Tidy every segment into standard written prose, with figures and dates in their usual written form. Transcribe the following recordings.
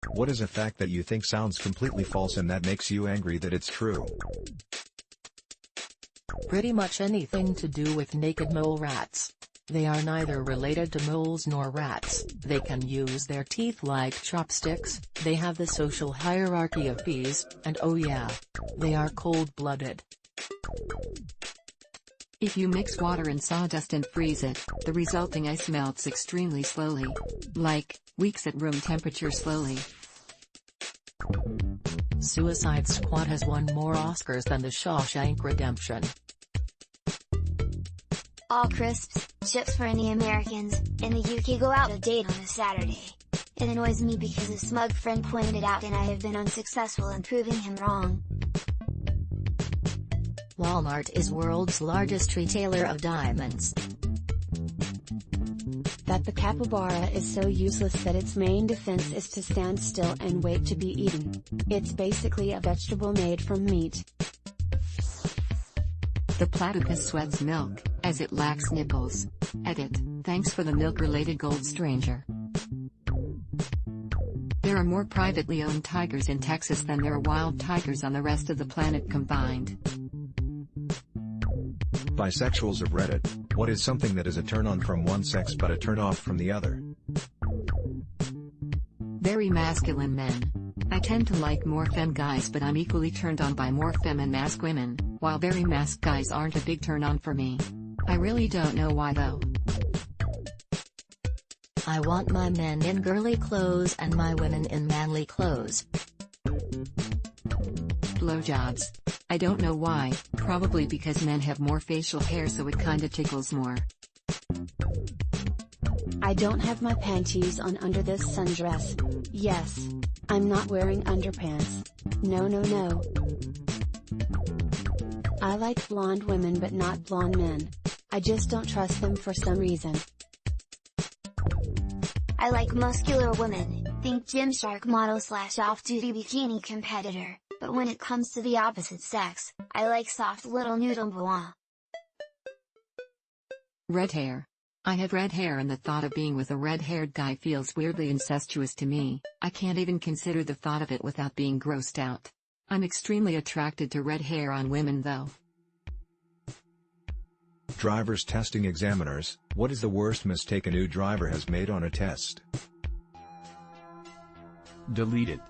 What is a fact that you think sounds completely false and that makes you angry that it's true? Pretty much anything to do with naked mole rats. They are neither related to moles nor rats, they can use their teeth like chopsticks, they have the social hierarchy of bees, and oh yeah, they are cold-blooded. If you mix water and sawdust and freeze it, the resulting ice melts extremely slowly. Like, weeks at room temperature slowly. Suicide Squad has won more Oscars than The Shawshank Redemption. All crisps, chips for any Americans, in the UK go out of date on a Saturday. It annoys me because a smug friend pointed it out and I have been unsuccessful in proving him wrong. Walmart is world's largest retailer of diamonds. That the capybara is so useless that its main defense is to stand still and wait to be eaten. It's basically a vegetable made from meat. The platypus sweats milk, as it lacks nipples. Edit, thanks for the milk-related gold stranger. There are more privately owned tigers in Texas than there are wild tigers on the rest of the planet combined. Bisexuals of Reddit, what is something that is a turn-on from one sex but a turn-off from the other? Very masculine men. I tend to like more femme guys, but I'm equally turned on by more femme and masc women, while very masc guys aren't a big turn on for me. I really don't know why though. I want my men in girly clothes and my women in manly clothes. Blowjobs. I don't know why, probably because men have more facial hair so it kinda tickles more. I don't have my panties on under this sundress. Yes. I'm not wearing underpants. No no no. I like blonde women but not blonde men. I just don't trust them for some reason. I like muscular women, think Gymshark model / off-duty bikini competitor, but when it comes to the opposite sex, I like soft little noodle bois. Red hair. I have red hair and the thought of being with a red-haired guy feels weirdly incestuous to me. I can't even consider the thought of it without being grossed out. I'm extremely attracted to red hair on women though. Drivers testing examiners, what is the worst mistake a new driver has made on a test? Deleted.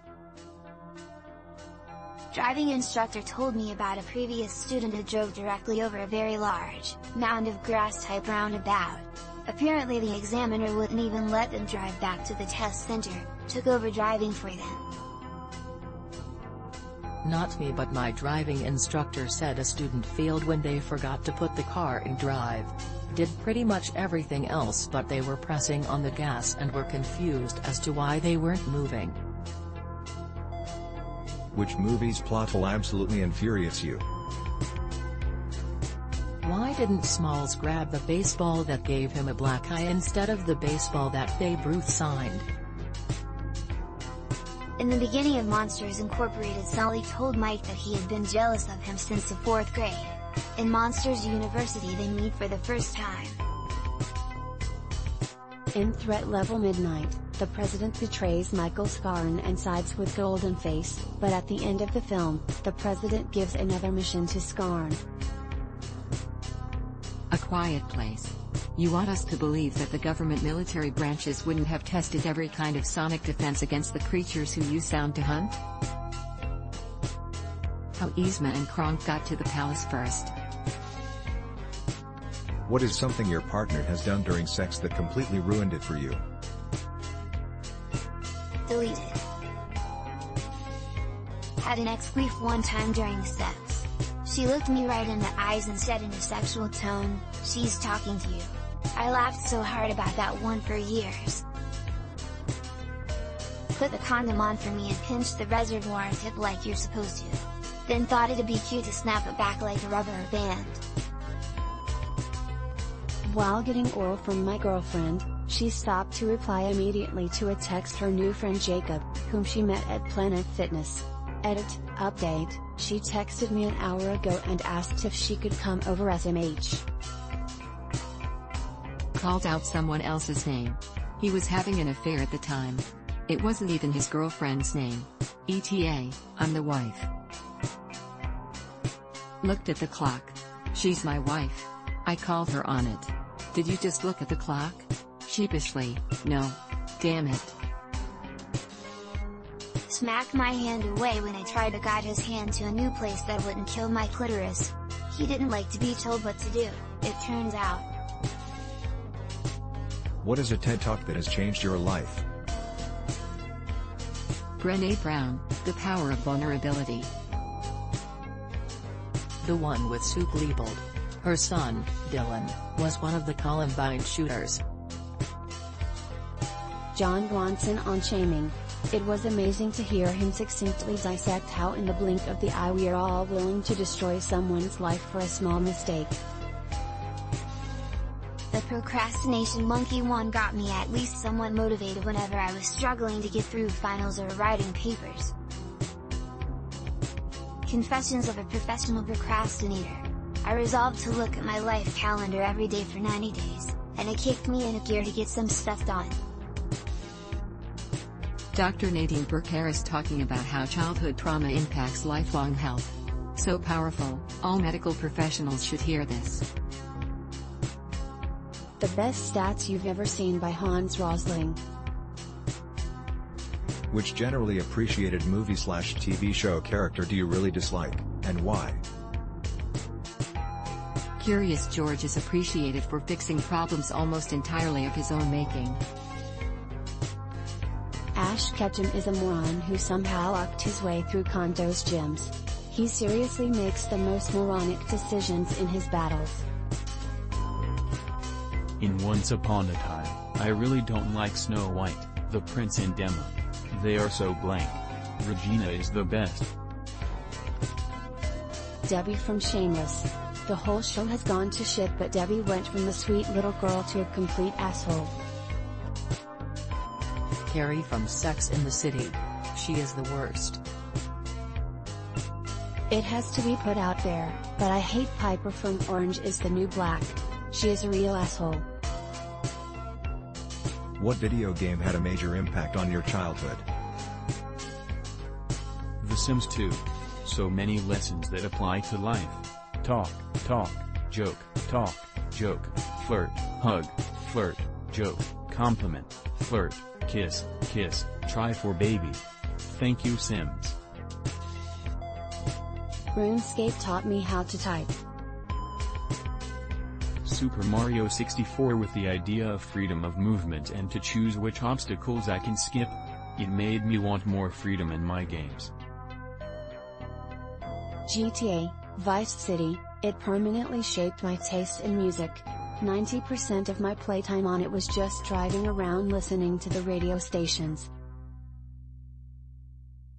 Driving instructor told me about a previous student who drove directly over a very large mound of grass type roundabout. Apparently the examiner wouldn't even let them drive back to the test center, took over driving for them. Not me, but my driving instructor said a student failed when they forgot to put the car in drive. Did pretty much everything else but they were pressing on the gas and were confused as to why they weren't moving. Which movie's plot hole absolutely infuriates you? Why didn't Smalls grab the baseball that gave him a black eye instead of the baseball that Babe Ruth signed? In the beginning of Monsters Incorporated, Sully told Mike that he had been jealous of him since the 4th grade. In Monsters University they meet for the first time. In Threat Level Midnight, the president betrays Michael Scarn and sides with Golden Face, but at the end of the film, the president gives another mission to Scarn. A Quiet Place. You want us to believe that the government military branches wouldn't have tested every kind of sonic defense against the creatures who use sound to hunt? How Yzma and Kronk got to the palace first. What is something your partner has done during sex that completely ruined it for you? Deleted. Had an ex-wife one time during sex. She looked me right in the eyes and said in a sexual tone, "She's talking to you." I laughed so hard about that one for years. Put the condom on for me and pinched the reservoir tip like you're supposed to. Then thought it'd be cute to snap it back like a rubber band. While getting oral from my girlfriend, she stopped to reply immediately to a text her new friend Jacob, whom she met at Planet Fitness. Edit, update, she texted me an hour ago and asked if she could come over SMH. Called out someone else's name. He was having an affair at the time. It wasn't even his girlfriend's name. ETA, I'm the wife. Looked at the clock. She's my wife. I called her on it. Did you just look at the clock? Sheepishly, no. Damn it. Smacked my hand away when I tried to guide his hand to a new place that wouldn't kill my clitoris. He didn't like to be told what to do, it turns out. What is a TED Talk that has changed your life? Brené Brown, The Power of Vulnerability. The one with Suk Liebold. Her son, Dylan, was one of the Columbine shooters. John Bronson on shaming. It was amazing to hear him succinctly dissect how in the blink of the eye we are all willing to destroy someone's life for a small mistake. The procrastination monkey one got me at least somewhat motivated whenever I was struggling to get through finals or writing papers. Confessions of a Professional Procrastinator. I resolved to look at my life calendar every day for 90 days, and it kicked me into gear to get some stuff done. Dr. Nadine Burke-Harris talking about how childhood trauma impacts lifelong health. So powerful, all medical professionals should hear this. The best stats you've ever seen by Hans Rosling. Which generally appreciated movie/TV show character do you really dislike, and why? Curious George is appreciated for fixing problems almost entirely of his own making. Ash Ketchum is a moron who somehow arced his way through Kanto's gyms. He seriously makes the most moronic decisions in his battles. In Once Upon a Time, I really don't like Snow White, the Prince and Emma. They are so blank. Regina is the best. Debbie from Shameless. The whole show has gone to shit, but Debbie went from the sweet little girl to a complete asshole. Carrie from Sex in the City. She is the worst. It has to be put out there, but I hate Piper from Orange is the New Black. She is a real asshole. What video game had a major impact on your childhood? The Sims 2. So many lessons that apply to life. Talk, joke, flirt, hug, flirt, joke, compliment, flirt, kiss, try for baby. Thank you Sims. RuneScape taught me how to type. Super Mario 64 with the idea of freedom of movement and to choose which obstacles I can skip. It made me want more freedom in my games. GTA, Vice City, it permanently shaped my taste in music. 90% of my playtime on it was just driving around listening to the radio stations.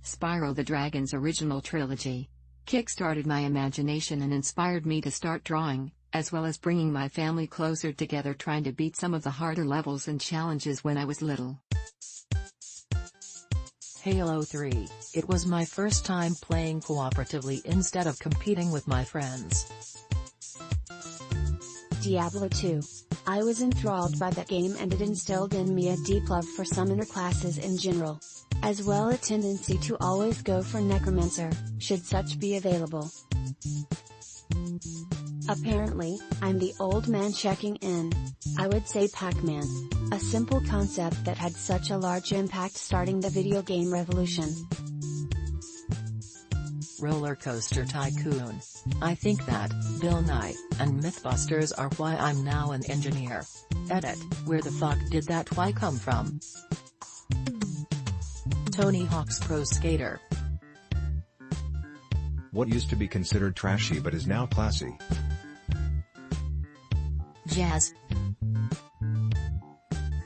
Spyro the Dragon's original trilogy. Kickstarted my imagination and inspired me to start drawing, as well as bringing my family closer together trying to beat some of the harder levels and challenges when I was little. Halo 3, it was my first time playing cooperatively instead of competing with my friends. Diablo 2. I was enthralled by that game and it instilled in me a deep love for summoner classes in general. As well a tendency to always go for Necromancer, should such be available. Apparently, I'm the old man checking in. I would say Pac-Man. A simple concept that had such a large impact starting the video game revolution. Roller Coaster Tycoon. I think that, Bill Nye, and Mythbusters are why I'm now an engineer. Edit, where the fuck did that why come from? Tony Hawk's Pro Skater. What used to be considered trashy but is now classy? Jazz.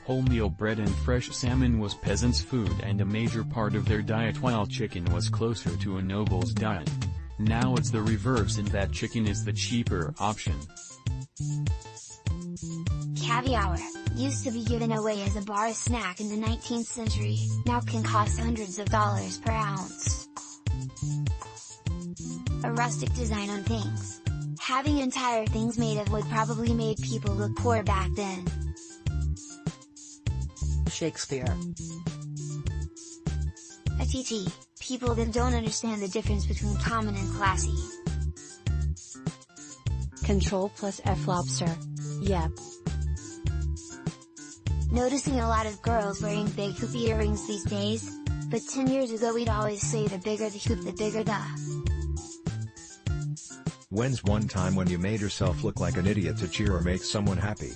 Wholemeal bread and fresh salmon was peasants' food and a major part of their diet, while chicken was closer to a noble's diet. Now it's the reverse in that chicken is the cheaper option. Caviar used to be given away as a bar snack in the 19th century, now can cost hundreds of dollars per ounce. A rustic design on things. Having entire things made of wood probably made people look poor back then. Shakespeare. ITT, people that don't understand the difference between common and classy. Control plus F lobster. Yep. Noticing a lot of girls wearing big hoop earrings these days, but 10 years ago we'd always say the bigger the hoop the bigger the. When's one time when you made yourself look like an idiot to cheer or make someone happy?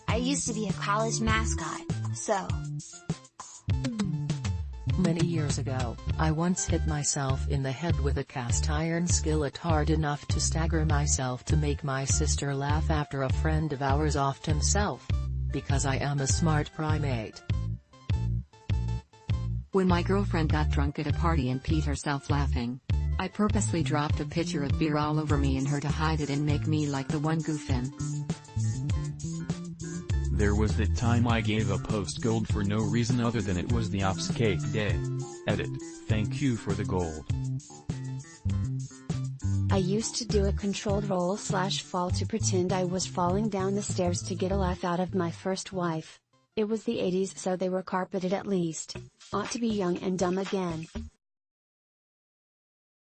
I used to be a college mascot, so. Many years ago, I once hit myself in the head with a cast iron skillet hard enough to stagger myself to make my sister laugh after a friend of ours offed himself. Because I am a smart primate. When my girlfriend got drunk at a party and peed herself laughing, I purposely dropped a pitcher of beer all over me and her to hide it and make me like the one goofing. There was that time I gave a post gold for no reason other than it was the ops cake day. Edit, thank you for the gold. I used to do a controlled roll/fall to pretend I was falling down the stairs to get a laugh out of my first wife. It was the 80s, so they were carpeted at least. Ought to be young and dumb again.